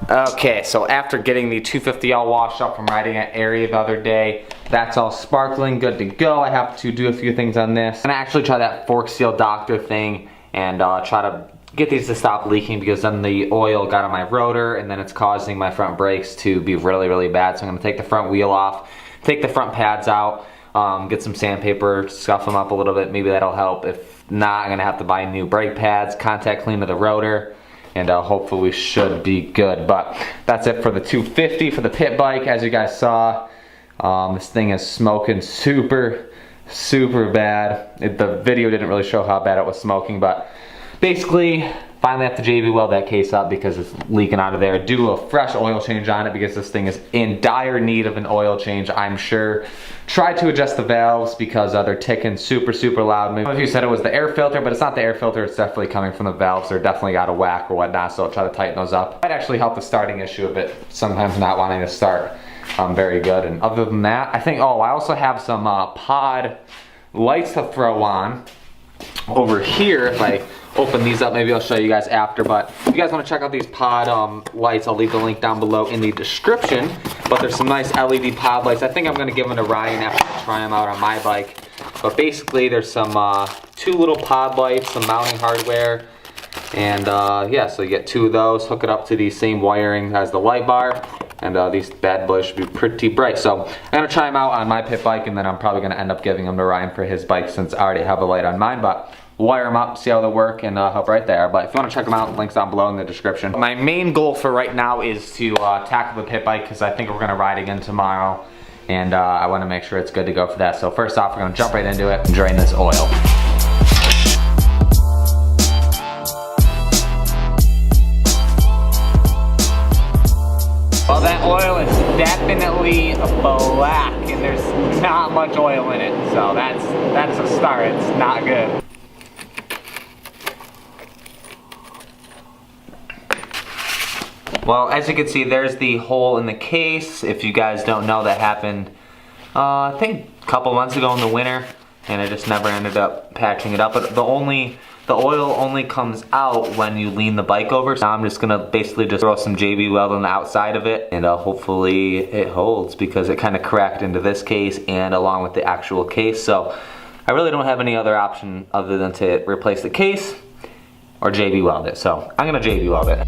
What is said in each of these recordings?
Okay, so after getting the 250 all washed up from riding at area the other day, that's all sparkling, good to go. I have to do a few things on this. I'm gonna actually try that fork seal doctor thing and try to get these to stop leaking, because then the oil got on my rotor and then it's causing my front brakes to be really, really bad. So I'm gonna take the front wheel off, take the front pads out, get some sandpaper, scuff them up a little bit, maybe that'll help. If not, I'm gonna have to buy new brake pads, contact clean to the rotor, and hopefully we should be good. But that's it for the 250 for the pit bike. As you guys saw, this thing is smoking super bad. The video didn't really show how bad it was smoking, but basically finally have to JB weld that case up because it's leaking out of there. Do a fresh oil change on it because this thing is in dire need of an oil change, I'm sure. Try to adjust the valves because they're ticking super loud. Maybe if you said it was the air filter, but it's not the air filter, it's definitely coming from the valves. They're definitely got a whack or whatnot, so I'll try to tighten those up. Might actually help the starting issue a bit, sometimes not wanting to start very good. And other than that, I think, I also have some pod lights to throw on over here. If I open these up, maybe I'll show you guys after, but if you guys want to check out these pod lights, I'll leave the link down below in the description. But there's some nice LED pod lights. I think I'm going to give them to Ryan after I try them out on my bike. But basically there's some 2 little pod lights, some mounting hardware, and yeah, so you get 2 of those, hook it up to the same wiring as the light bar, and these bad boys should be pretty bright. So I'm going to try them out on my pit bike, and then I'm probably going to end up giving them to Ryan for his bike since I already have a light on mine. But wire them up, see how they work, and help right there. But if you want to check them out, links down below in the description. My main goal for right now is to tackle the pit bike, because I think we're going to ride again tomorrow, and I want to make sure it's good to go for that. So first off, we're going to jump right into it and drain this oil. Well, that oil is definitely black, and there's not much oil in it, so that's a start. It's not good. Well, as you can see, there's the hole in the case. If you guys don't know, that happened, I think a couple months ago in the winter, and I just never ended up patching it up. But the oil only comes out when you lean the bike over. So now I'm just gonna basically just throw some JB weld on the outside of it, and hopefully it holds, because it kind of cracked into this case and along with the actual case. So I really don't have any other option other than to replace the case or JB weld it. So I'm gonna JB weld it.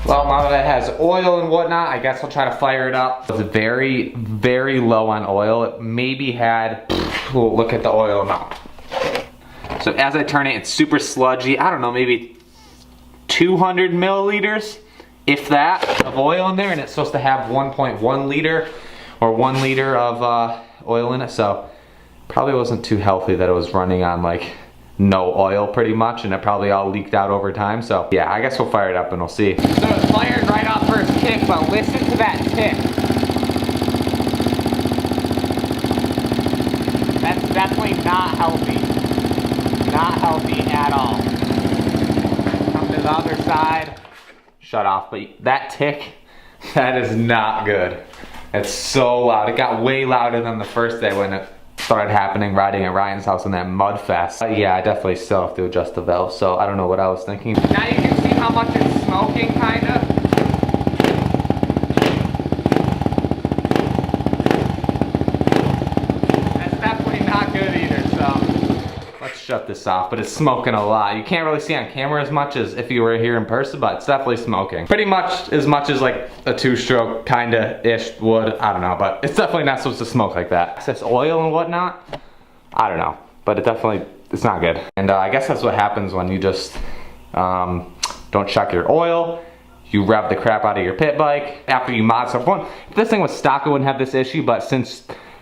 Well, now that it has oil and whatnot, I guess I'll try to fire it up. It's very low on oil. It maybe had, look at the oil amount. So as I turn it, it's super sludgy. I don't know, maybe 200 milliliters, if that, of oil in there, and it's supposed to have 1.1 liter or 1 liter of oil in it. So probably wasn't too healthy that it was running on like no oil pretty much, and it probably all leaked out over time. So yeah, I guess we'll fire it up and we'll see. So it's fired right off first kick, but listen to that tick. That's definitely not healthy. Not healthy at all. Come to the other side. Shut off, but that tick, that is not good. It's so loud. It got way louder than the first day when it started happening riding at Ryan's house in that mud fest. Yeah, I definitely still have to adjust the valve, so I don't know what I was thinking. Now you can see how much it's smoking, kinda. That's definitely not good either, so let's shut this off. But it's smoking a lot. You can't really see on camera as much as if you were here in person, but it's definitely smoking. Pretty much as like a 2-stroke kinda-ish would, I don't know, but it's definitely not supposed to smoke like that. Excess oil and whatnot, I don't know, but it's not good. And I guess that's what happens when you just don't check your oil. You rev the crap out of your pit bike after you mod stuff. If this thing was stock, it wouldn't have this issue, but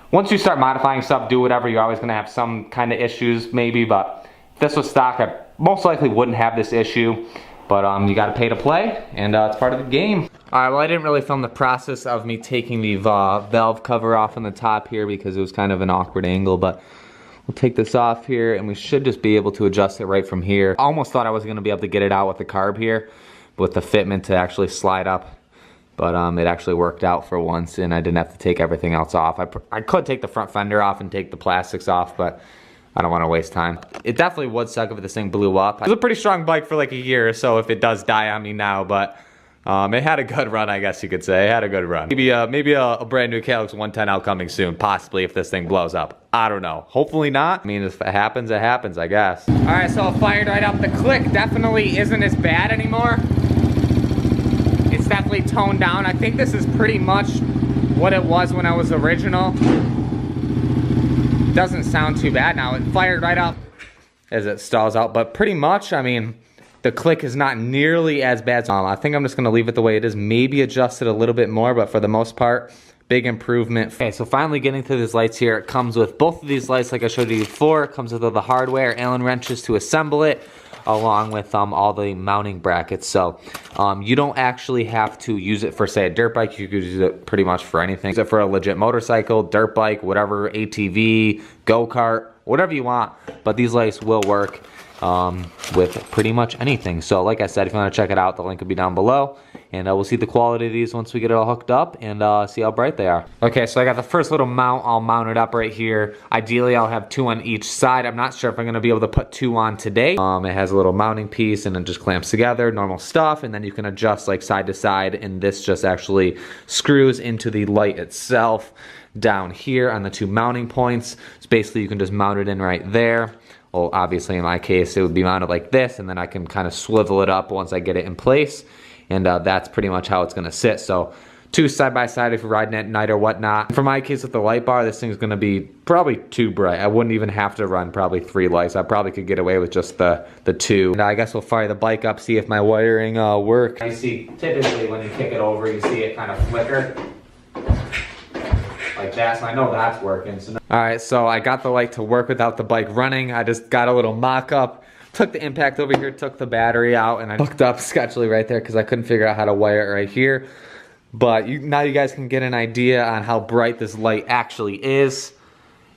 once you start modifying stuff, do whatever, you're always gonna have some kind of issues maybe, but if this was stock, I most likely wouldn't have this issue. But you gotta pay to play, and it's part of the game. Alright, well, I didn't really film the process of me taking the valve cover off on the top here because it was kind of an awkward angle, but We'll take this off here and we should just be able to adjust it right from here. I almost thought I was gonna be able to get it out with the carb here, with the fitment to actually slide up. But it actually worked out for once and I didn't have to take everything else off. I could take the front fender off and take the plastics off, but I don't wanna waste time. It definitely would suck if this thing blew up. It was a pretty strong bike for like a year or so if it does die on me now, but it had a good run, I guess you could say. It had a good run. Maybe a brand new Calyx 110L coming soon, possibly if this thing blows up. I don't know. Hopefully not. I mean, if it happens, I guess. All right, so it fired right up. The click definitely isn't as bad anymore. It's definitely toned down. I think this is pretty much what it was when I was original. Doesn't sound too bad now. It fired right up as it stalls out, but pretty much, I mean, the click is not nearly as bad. I think I'm just gonna leave it the way it is, maybe adjust it a little bit more, but for the most part, big improvement. Okay, so finally getting to these lights here. It comes with both of these lights like I showed you before. It comes with all the hardware, Allen wrenches to assemble it, along with all the mounting brackets. So you don't actually have to use it for, say, a dirt bike. You could use it pretty much for anything. Use it for a legit motorcycle, dirt bike, whatever, ATV, go-kart, whatever you want. But these lights will work with pretty much anything. So like I said, if you want to check it out, the link will be down below, and we'll see the quality of these once we get it all hooked up and see how bright they are. Okay, so I got the first little mount all mounted up right here. Ideally I'll have 2 on each side. I'm not sure if I'm going to be able to put 2 on today. It has a little mounting piece and it just clamps together, normal stuff, and then you can adjust like side to side, and this just actually screws into the light itself down here on the 2 mounting points. So basically you can just mount it in right there. Well, obviously in my case, it would be mounted like this, and then I can kind of swivel it up once I get it in place. And that's pretty much how it's gonna sit. So 2 side by side if you're riding at night or whatnot. For my case with the light bar, this thing's gonna be probably too bright. I wouldn't even have to run probably 3 lights. I probably could get away with just the 2. And I guess we'll fire the bike up, see if my wiring works. You see, typically when you kick it over, you see it kind of flicker. Like that, so I know that's working. So alright, so I got the light to work without the bike running. I just got a little mock-up, took the impact over here, took the battery out, and I hooked up sketchily right there because I couldn't figure out how to wire it right here. But now you guys can get an idea on how bright this light actually is.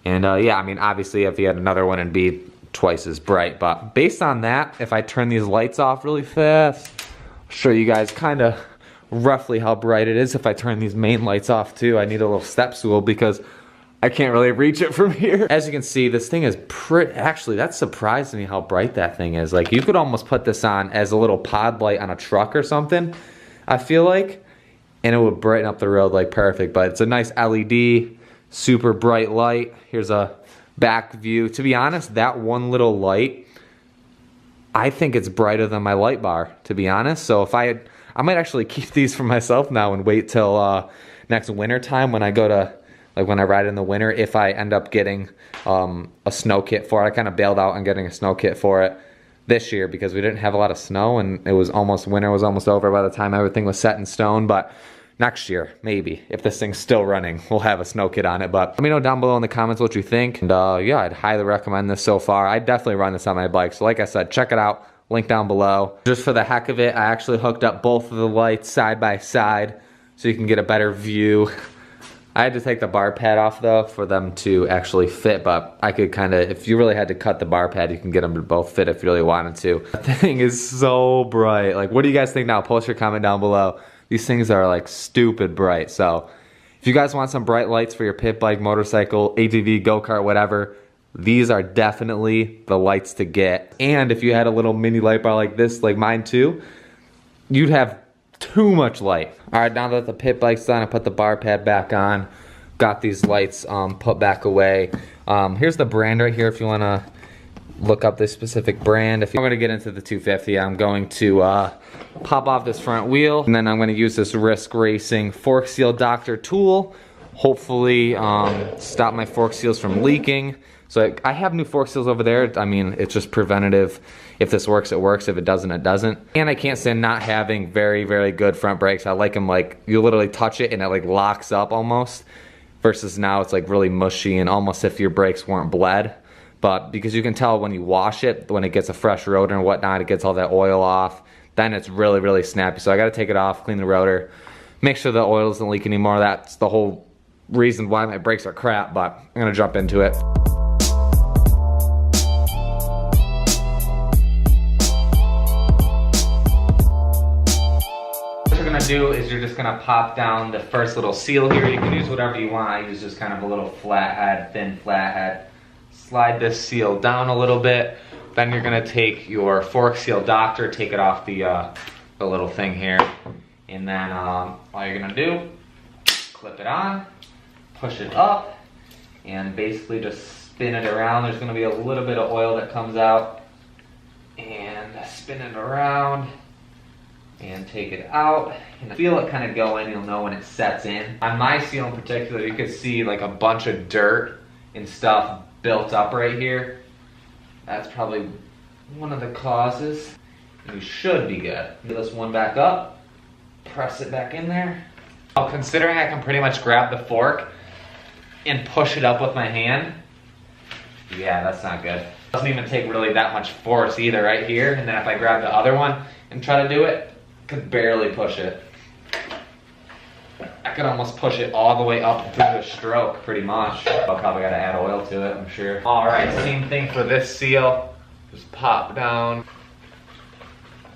And yeah, I mean, obviously if you had another one, it'd be twice as bright. But based on that, if I turn these lights off really fast, I'll show you guys kind of roughly how bright it is. If I turn these main lights off too, I need a little step stool because I can't really reach it from here. As you can see, this thing is actually, that surprised me how bright that thing is. Like, you could almost put this on as a little pod light on a truck or something, I feel like, and it would brighten up the road like perfect. But it's a nice LED, super bright light. Here's a back view. To be honest, that one little light, I think it's brighter than my light bar, to be honest. So if I might actually keep these for myself now and wait till next winter time when I go to, like when I ride in the winter, if I end up getting a snow kit for it. I kind of bailed out on getting a snow kit for it this year because we didn't have a lot of snow and it was almost, winter was almost over by the time everything was set in stone. But next year, maybe, if this thing's still running, we'll have a snow kit on it. But let me know down below in the comments what you think. And yeah, I'd highly recommend this so far. I'd definitely run this on my bike. So like I said, check it out. Link down below. Just for the heck of it, I actually hooked up both of the lights side by side so you can get a better view. I had to take the bar pad off though for them to actually fit, but I could kind of, if you really had to cut the bar pad, you can get them to both fit if you really wanted to. That thing is so bright. Like, what do you guys think now? Post your comment down below. These things are like stupid bright. So if you guys want some bright lights for your pit bike, motorcycle, ATV, go-kart, whatever, these are definitely the lights to get. And if you had a little mini light bar like this, like mine too, you'd have too much light. All right, now that the pit bike's done, I put the bar pad back on, got these lights put back away. Here's the brand right here if you want to look up this specific brand. If I'm going to get into the 250, I'm going to pop off this front wheel, and then I'm going to use this Risk Racing fork seal doctor tool. Hopefully stop my fork seals from leaking. So I have new fork seals over there. I mean, it's just preventative. If this works, it works. If it doesn't, it doesn't. And I can't stand not having very, very good front brakes. I like them like, you literally touch it and it like locks up almost. Versus now it's like really mushy and almost if your brakes weren't bled. But because you can tell when you wash it, when it gets a fresh rotor and whatnot, it gets all that oil off. Then it's really, really snappy. So I gotta take it off, clean the rotor, make sure the oil doesn't leak anymore. That's the whole reason why my brakes are crap, but I'm gonna jump into it. do is you're just gonna pop down the first little seal here. You can use whatever you want. I use just kind of a little flathead, thin flathead. Slide this seal down a little bit. Then you're gonna take your fork seal doctor, take it off the little thing here. And then all you're gonna do, clip it on, push it up, and basically just spin it around. There's gonna be a little bit of oil that comes out. And spin it around and take it out. And feel it kind of go in, you'll know when it sets in. On my seal in particular, you can see like a bunch of dirt and stuff built up right here. That's probably one of the causes. You should be good. Get this one back up, press it back in there. Well, considering I can pretty much grab the fork and push it up with my hand, yeah, that's not good. Doesn't even take really that much force either right here. And then if I grab the other one and try to do it, could barely push it. I could almost push it all the way up through the stroke pretty much. I'll probably gotta add oil to it, I'm sure. All right, same thing for this seal. Just pop down.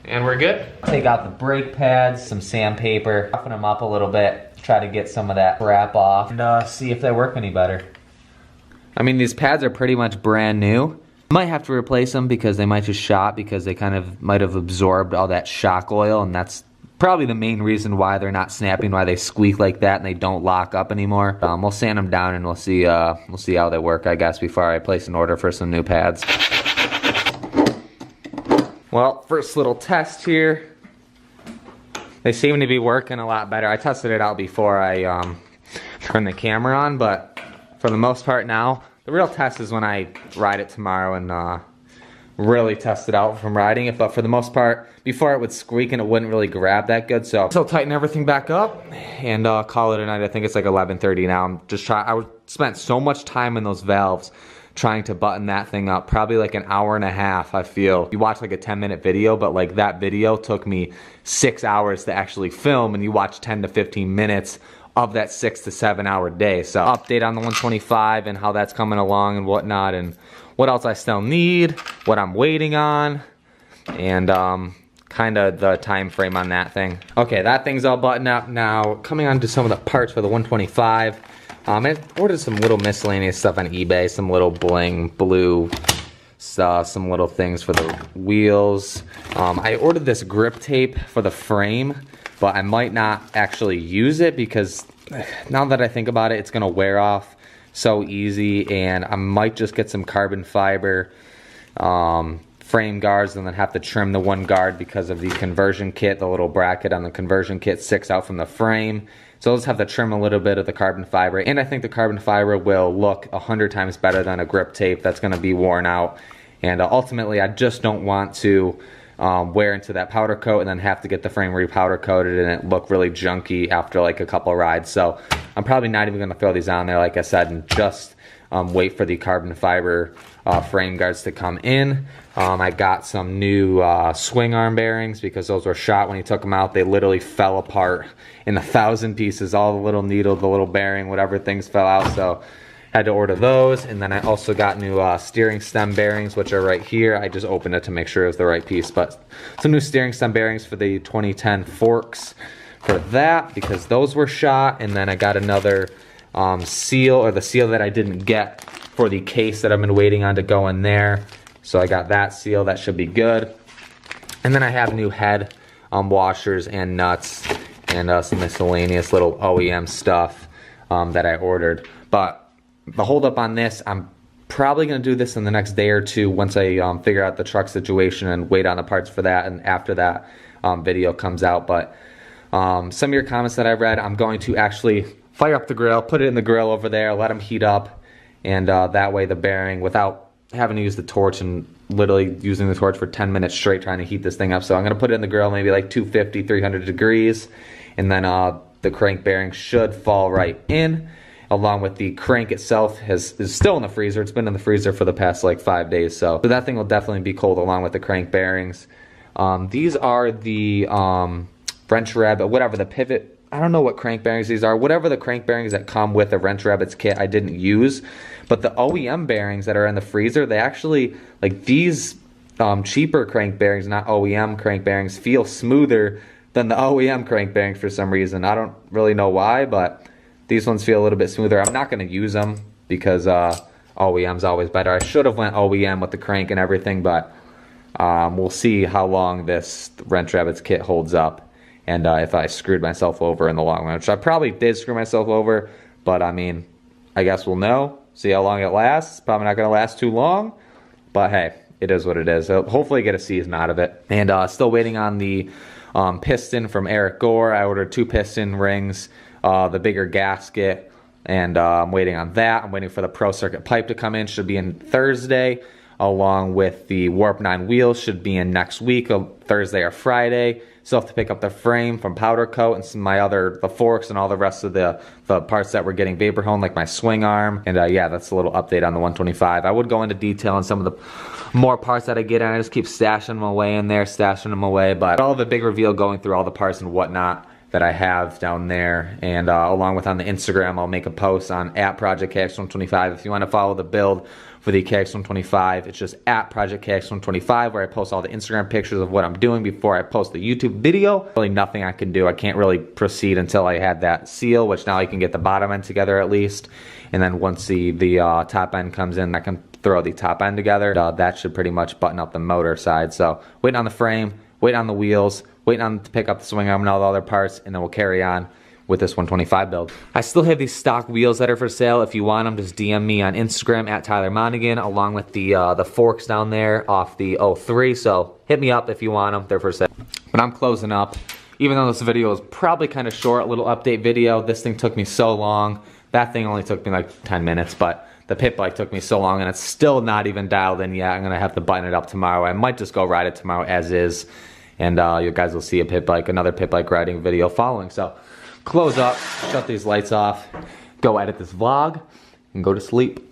And we're good. Take out the brake pads, some sandpaper, roughen them up a little bit, try to get some of that crap off, and see if they work any better. I mean, these pads are pretty much brand new. Might have to replace them because they might just shot because they kind of might have absorbed all that shock oil, and that's probably the main reason why they're not snapping, why they squeak like that and they don't lock up anymore. We'll sand them down and we'll see how they work, I guess, before I place an order for some new pads. Well, first little test here. They seem to be working a lot better. I tested it out before I turned the camera on, but for the most part now, the real test is when I ride it tomorrow and really test it out from riding it. But for the most part, before it would squeak and it wouldn't really grab that good. So tighten everything back up and call it a night. I think it's like 11:30 now. I'm just trying. I spent so much time in those valves trying to button that thing up, probably like an hour and a half. I feel you watch like a 10-minute video, but like that video took me 6 hours to actually film, and you watch 10 to 15 minutes of that 6 to 7 hour day. So update on the 125 and how that's coming along and whatnot, and what else I still need, what I'm waiting on, and kind of the time frame on that thing. Okay, that thing's all buttoned up. Now coming on to some of the parts for the 125. I ordered some little miscellaneous stuff on eBay, some little bling, blue stuff, some little things for the wheels. I ordered this grip tape for the frame, but I might not actually use it because now that I think about it, it's gonna wear off so easy, and I might just get some carbon fiber frame guards and then have to trim the one guard because of the conversion kit. The little bracket on the conversion kit sticks out from the frame. So I'll just have to trim a little bit of the carbon fiber, and I think the carbon fiber will look 100 times better than a grip tape that's gonna be worn out. And ultimately, I just don't want to wear into that powder coat and then have to get the frame repowder coated and it look really junky after like a couple rides. So I'm probably not even gonna throw these on there, like I said, and just wait for the carbon fiber frame guards to come in. I got some new swing arm bearings because those were shot when he took them out. They literally fell apart in 1,000 pieces. All the little needle, the little bearing, whatever things fell out. So had to order those. And then I also got new steering stem bearings, which are right here. I just opened it to make sure it was the right piece. But some new steering stem bearings for the 2010 forks for that because those were shot. And then I got another seal, or the seal that I didn't get for the case that I've been waiting on to go in there. So I got that seal, that should be good. And then I have new head washers and nuts and some miscellaneous little OEM stuff that I ordered. But the holdup on this, I'm probably gonna do this in the next day or two once I figure out the truck situation and wait on the parts for that, and after that video comes out. But some of your comments that I've read, I'm going to actually fire up the grill, put it in the grill over there, let them heat up, and that way the bearing, without having to use the torch and literally using the torch for 10 minutes straight trying to heat this thing up. So I'm gonna put it in the grill maybe like 250, 300 degrees, and then the crank bearing should fall right in, along with the crank itself is still in the freezer. It's been in the freezer for the past like 5 days. So that thing will definitely be cold along with the crank bearings. These are the Wrench Rabbit, whatever the pivot, I don't know what crank bearings these are. Whatever the crank bearings that come with the Wrench Rabbit's kit, I didn't use. But the OEM bearings that are in the freezer, they actually, like these cheaper crank bearings, not OEM crank bearings, feel smoother than the OEM crank bearings for some reason. I don't really know why, but these ones feel a little bit smoother. I'm not going to use them because OEM's always better. I should have went OEM with the crank and everything, but we'll see how long this Wrench Rabbits kit holds up, and if I screwed myself over in the long run, which I probably did screw myself over, but I mean, I guess we'll know. See how long it lasts. Probably not going to last too long, but hey, it is what it is. So hopefully get a season out of it. And still waiting on the piston from Eric Gore. I ordered 2 piston rings, the bigger gasket, and I'm waiting on that. I'm waiting for the Pro Circuit pipe to come in. Should be in Thursday, along with the Warp 9 wheels. Should be in next week, Thursday or Friday. Still have to pick up the frame from Powder Coat and some of the forks and all the rest of the parts that we're getting vapor honed, like my swing arm. And yeah, that's a little update on the 125. I would go into detail on some of the more parts that I get, and I just keep stashing them away in there, stashing them away. But I'll have a big reveal going through all the parts and whatnot that I have down there. And along with on the Instagram, I'll make a post on @ProjectKX125. If you want to follow the build for the KX125, it's just @ProjectKX125, where I post all the Instagram pictures of what I'm doing before I post the YouTube video. Really nothing I can do. I can't really proceed until I had that seal, which now I can get the bottom end together at least. And then once the top end comes in, I can throw the top end together. That should pretty much button up the motor side. So waiting on the frame, waiting on the wheels, waiting on to pick up the swing arm and all the other parts, and then we'll carry on with this 125 build. I still have these stock wheels that are for sale. If you want them, just DM me on Instagram @TylerMonagan, along with the forks down there off the 03. So hit me up if you want them. They're for sale. But I'm closing up. Even though this video is probably kind of short, a little update video. This thing took me so long. That thing only took me like 10 minutes, but the pit bike took me so long, and it's still not even dialed in yet. I'm gonna have to button it up tomorrow. I might just go ride it tomorrow as is, and you guys will see another pit bike riding video following. So close up, shut these lights off, go edit this vlog, and go to sleep.